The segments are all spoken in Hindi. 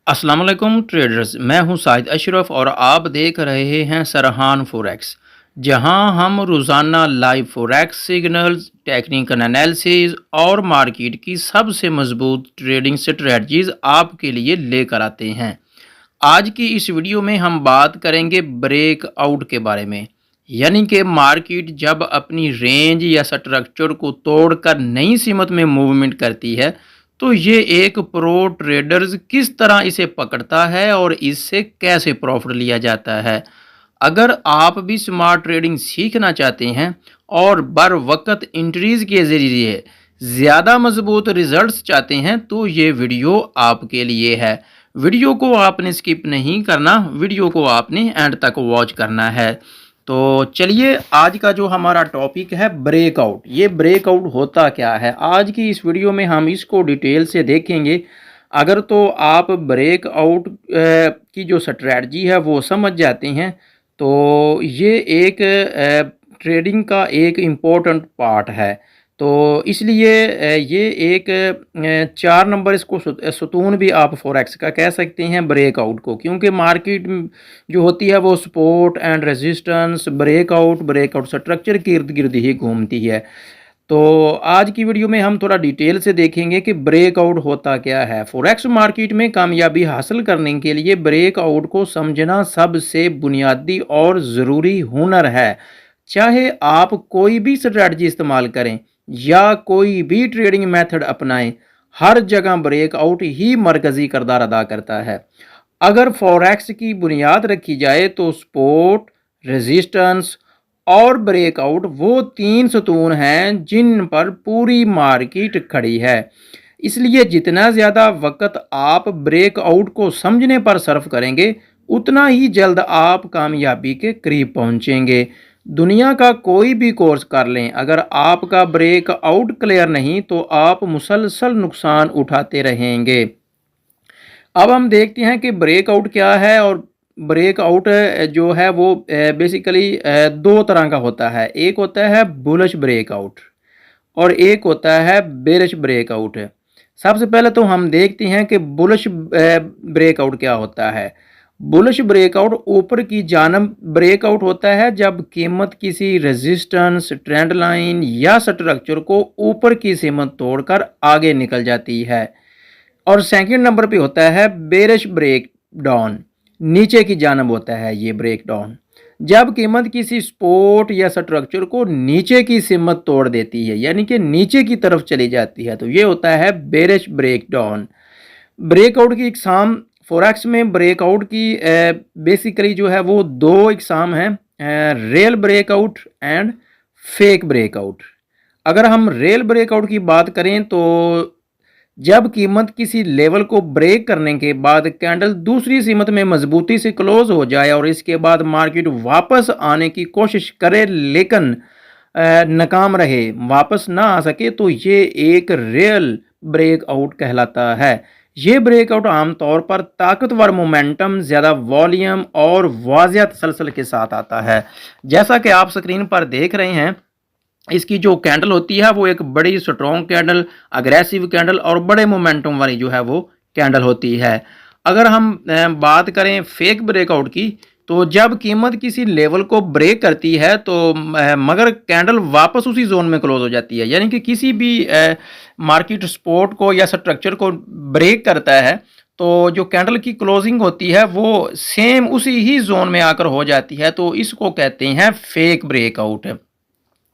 अस्सलाम वालेकुम ट्रेडर्स। मैं हूं साहिद अशरफ और आप देख रहे हैं सरहान फॉरेक्स, जहां हम रोज़ाना live forex signals, technical analysis और मार्केट की सबसे मजबूत ट्रेडिंग स्ट्रेटजीज आपके लिए लेकर आते हैं। आज की इस वीडियो में हम बात करेंगे ब्रेकआउट के बारे में, यानी कि मार्केट जब अपनी रेंज या स्ट्रक्चर को तोड़कर नई सीमत में मूवमेंट करती है, तो ये एक प्रो ट्रेडर्स किस तरह इसे पकड़ता है और इससे कैसे प्रॉफिट लिया जाता है। अगर आप भी स्मार्ट ट्रेडिंग सीखना चाहते हैं और बर वक्त इंट्रीज के ज़रिए ज़्यादा मजबूत रिजल्ट्स चाहते हैं, तो ये वीडियो आपके लिए है। वीडियो को आपने स्किप नहीं करना, वीडियो को आपने एंड तक वॉच करना है। तो चलिए, आज का जो हमारा टॉपिक है ब्रेकआउट, ये ब्रेकआउट होता क्या है, आज की इस वीडियो में हम इसको डिटेल से देखेंगे। अगर तो आप ब्रेकआउट की जो स्ट्रैटी है वो समझ जाते हैं, तो ये एक ट्रेडिंग का एक इम्पोर्टेंट पार्ट है। तो इसलिए ये एक 4 नंबर इसको सुतून भी आप फॉरेक्स का कह सकते हैं ब्रेकआउट को, क्योंकि मार्केट जो होती है वो support and resistance, breakout breakout structure के इर्द गिर्द ही घूमती है। तो आज की वीडियो में हम थोड़ा डिटेल से देखेंगे कि ब्रेकआउट होता क्या है। फॉरेक्स मार्केट में कामयाबी हासिल करने के लिए ब्रेकआउट को समझना सबसे बुनियादी और ज़रूरी हुनर है। चाहे आप कोई भी स्ट्रैटेजी इस्तेमाल करें या कोई भी ट्रेडिंग मेथड अपनाएं, हर जगह ब्रेकआउट ही मरकज़ी किरदार अदा करता है। अगर फॉरेक्स की बुनियाद रखी जाए तो सपोर्ट, रेजिस्टेंस और ब्रेकआउट वो 3 सतून हैं जिन पर पूरी मार्केट खड़ी है। इसलिए जितना ज़्यादा वक्त आप ब्रेकआउट को समझने पर सर्फ करेंगे, उतना ही जल्द आप कामयाबी के करीब पहुंचेंगे। दुनिया का कोई भी कोर्स कर लें, अगर आपका ब्रेकआउट क्लियर नहीं तो आप मुसलसल नुकसान उठाते रहेंगे। अब हम देखते हैं कि ब्रेकआउट क्या है। और ब्रेकआउट जो है वो बेसिकली 2 तरह का होता है। एक होता है बुलिश ब्रेकआउट और एक होता है बेरिश ब्रेकआउट। सबसे पहले तो हम देखते हैं कि बुलिश ब्रेकआउट क्या होता है। बुलिश ब्रेकआउट ऊपर की जानब ब्रेकआउट होता है जब कीमत किसी रेजिस्टेंस, ट्रेंड लाइन या स्ट्रक्चर को ऊपर की सीमत तोड़कर आगे निकल जाती है। और सेकंड नंबर पे होता है बेरिश ब्रेक डाउन, नीचे की जानब होता है ये ब्रेक डाउन, जब कीमत किसी सपोर्ट या स्ट्रक्चर को नीचे की सीमत तोड़ देती है, यानी कि नीचे की तरफ चली जाती है, तो ये होता है बेरिश ब्रेक डाउन। ब्रेकआउट की इकसाम फॉरेक्स में ब्रेकआउट की बेसिकली जो है वो 2 इकसाम हैं, real breakout and fake breakout. अगर हम रियल ब्रेकआउट की बात करें तो जब कीमत किसी लेवल को ब्रेक करने के बाद कैंडल दूसरी सीमत में मजबूती से क्लोज हो जाए और इसके बाद मार्केट वापस आने की कोशिश करे लेकिन नाकाम रहे, वापस ना आ सके, तो ये एक रियल ब्रेकआउट कहलाता है। ये ब्रेकआउट आमतौर पर ताकतवर मोमेंटम, ज़्यादा वॉल्यूम और वाज़िया तसलसल के साथ आता है। जैसा कि आप स्क्रीन पर देख रहे हैं, इसकी जो कैंडल होती है वो एक बड़ी स्ट्रॉन्ग कैंडल, अग्रेसिव कैंडल और बड़े मोमेंटम वाली जो है वो कैंडल होती है। अगर हम बात करें फेक ब्रेकआउट की, तो जब कीमत किसी लेवल को ब्रेक करती है तो मगर कैंडल वापस उसी जोन में क्लोज हो जाती है, यानी कि किसी भी मार्केट सपोर्ट को या स्ट्रक्चर को ब्रेक करता है तो जो कैंडल की क्लोजिंग होती है वो सेम उसी ही जोन में आकर हो जाती है, तो इसको कहते हैं फेक ब्रेकआउट।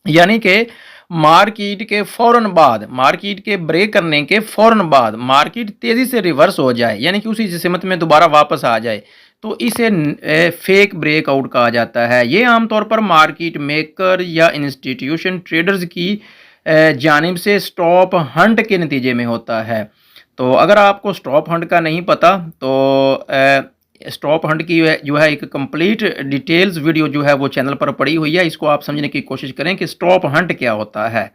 यानी कि मार्केट के फ़ौरन बाद, मार्केट के ब्रेक करने के फ़ौरन बाद मार्केट तेज़ी से रिवर्स हो जाए, यानी कि उसी सिमत में दोबारा वापस आ जाए, तो इसे फेक ब्रेकआउट कहा जाता है। ये आमतौर पर मार्केट मेकर या इंस्टीट्यूशन ट्रेडर्स की जानिब से स्टॉप हंट के नतीजे में होता है। तो अगर आपको स्टॉप हंट का नहीं पता तो स्टॉप हंट की जो है एक कंप्लीट डिटेल्स वीडियो जो है वो चैनल पर पड़ी हुई है, इसको आप समझने की कोशिश करें कि स्टॉप हंट क्या होता है।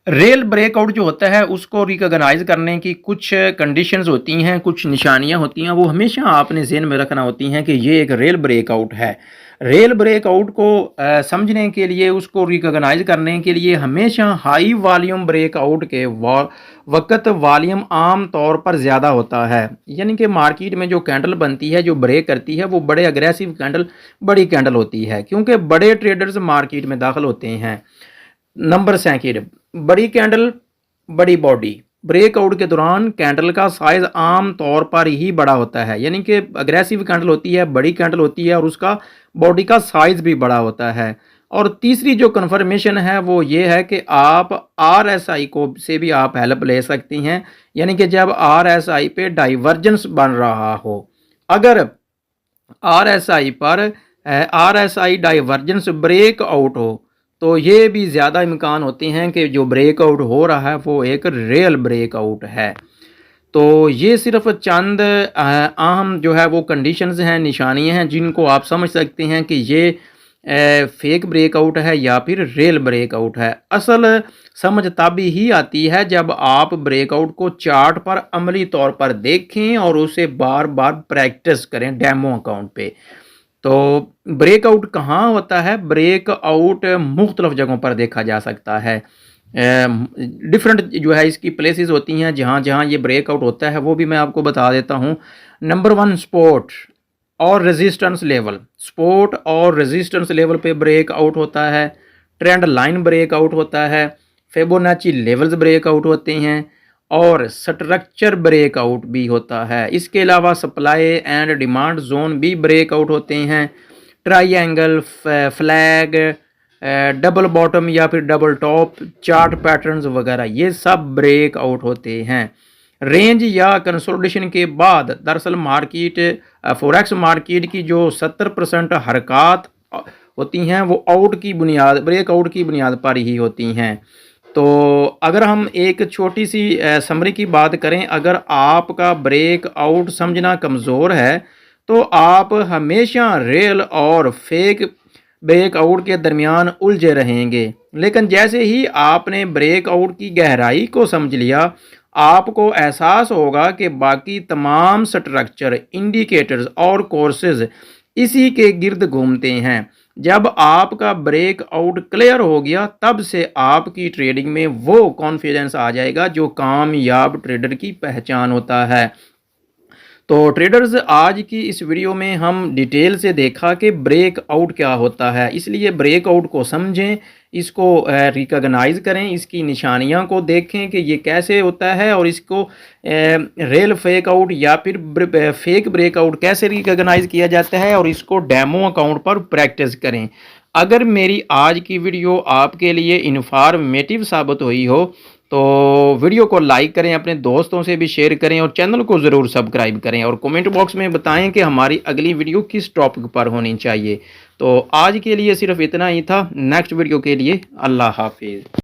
रियल ब्रेकआउट जो होता है उसको रिकॉग्नाइज करने की कुछ कंडीशंस होती हैं, कुछ निशानियां होती हैं, वो हमेशा आपने ज़हन में रखना होती हैं कि ये एक रियल ब्रेकआउट है। रेल ब्रेकआउट को समझने के लिए, उसको रिकॉग्नाइज करने के लिए हमेशा हाई वॉल्यूम ब्रेकआउट के वक़्त वॉल्यूम आम तौर पर ज़्यादा होता है। यानी कि मार्केट में जो कैंडल बनती है, जो ब्रेक करती है, वो बड़े अग्रेसिव कैंडल, बड़ी कैंडल होती है, क्योंकि बड़े ट्रेडर्स मार्केट में दाखिल होते हैं। नंबर सेकंड, बड़ी कैंडल, बड़ी बॉडी। ब्रेकआउट के दौरान कैंडल का साइज आम तौर पर ही बड़ा होता है, यानी कि अग्रेसिव कैंडल होती है, बड़ी कैंडल होती है और उसका बॉडी का साइज भी बड़ा होता है। और तीसरी जो कन्फर्मेशन है वो ये है कि आप आरएसआई को से भी आप हेल्प ले सकती हैं, यानी कि जब आरएसआई पे डाइवर्जेंस बन रहा हो, अगर आरएसआई पर आरएसआई डाइवर्जेंस ब्रेक आउट हो, तो ये भी ज़्यादा इम्कान होते हैं कि जो ब्रेकआउट हो रहा है वो एक रियल ब्रेकआउट है। तो ये सिर्फ चंद अहम जो है वो कंडीशंस हैं, निशानियां हैं, जिनको आप समझ सकते हैं कि ये फेक ब्रेकआउट है या फिर रियल ब्रेकआउट है। असल समझ तब ही आती है जब आप ब्रेकआउट को चार्ट पर अमली तौर पर देखें और उसे बार बार प्रैक्टिस करें डेमो अकाउंट पे। तो ब्रेकआउट कहाँ होता है? ब्रेकआउट मुख्तलिफ जगहों पर देखा जा सकता है। डिफरेंट जो है इसकी प्लेसेस होती हैं जहाँ जहाँ ये ब्रेकआउट होता है, वो भी मैं आपको बता देता हूँ। नंबर वन, सपोर्ट और रेजिस्टेंस लेवल। सपोर्ट और रेजिस्टेंस लेवल पे ब्रेकआउट होता है। ट्रेंड लाइन ब्रेकआउट होता है। फिबोनाची लेवल्स ब्रेकआउट होते हैं और स्ट्रक्चर ब्रेकआउट भी होता है। इसके अलावा सप्लाई एंड डिमांड जोन भी ब्रेकआउट होते हैं। ट्राइएंगल, फ्लैग, डबल बॉटम या फिर डबल टॉप, चार्ट पैटर्न्स वगैरह, ये सब ब्रेकआउट होते हैं। रेंज या कंसोलिडेशन के बाद दरअसल मार्केट, फॉरेक्स मार्केट की जो 70% हरकत होती हैं वो आउट की बुनियाद, ब्रेकआउट की बुनियाद पर ही होती हैं। तो अगर हम एक छोटी सी समरी की बात करें, अगर आपका ब्रेकआउट समझना कमज़ोर है तो आप हमेशा रियल और फेक ब्रेकआउट के दरमियान उलझे रहेंगे। लेकिन जैसे ही आपने ब्रेकआउट की गहराई को समझ लिया, आपको एहसास होगा कि बाकी तमाम स्ट्रक्चर, इंडिकेटर्स और कोर्सेज इसी के गिर्द घूमते हैं। जब आपका ब्रेकआउट क्लियर हो गया, तब से आपकी ट्रेडिंग में वो कॉन्फिडेंस आ जाएगा जो कामयाब ट्रेडर की पहचान होता है। तो ट्रेडर्स, आज की इस वीडियो में हम डिटेल से देखा कि ब्रेकआउट क्या होता है, इसलिए ब्रेकआउट को समझें, इसको रिकॉग्नाइज करें, इसकी निशानियां को देखें कि ये कैसे होता है और इसको रियल फेक आउट या फिर फेक ब्रेकआउट कैसे रिकॉग्नाइज किया जाता है, और इसको डेमो अकाउंट पर प्रैक्टिस करें। अगर मेरी आज की वीडियो आपके लिए इन्फॉर्मेटिव साबित हुई हो तो वीडियो को लाइक करें, अपने दोस्तों से भी शेयर करें और चैनल को ज़रूर सब्सक्राइब करें और कमेंट बॉक्स में बताएं कि हमारी अगली वीडियो किस टॉपिक पर होनी चाहिए। तो आज के लिए सिर्फ इतना ही था। नेक्स्ट वीडियो के लिए अल्लाह हाफिज़।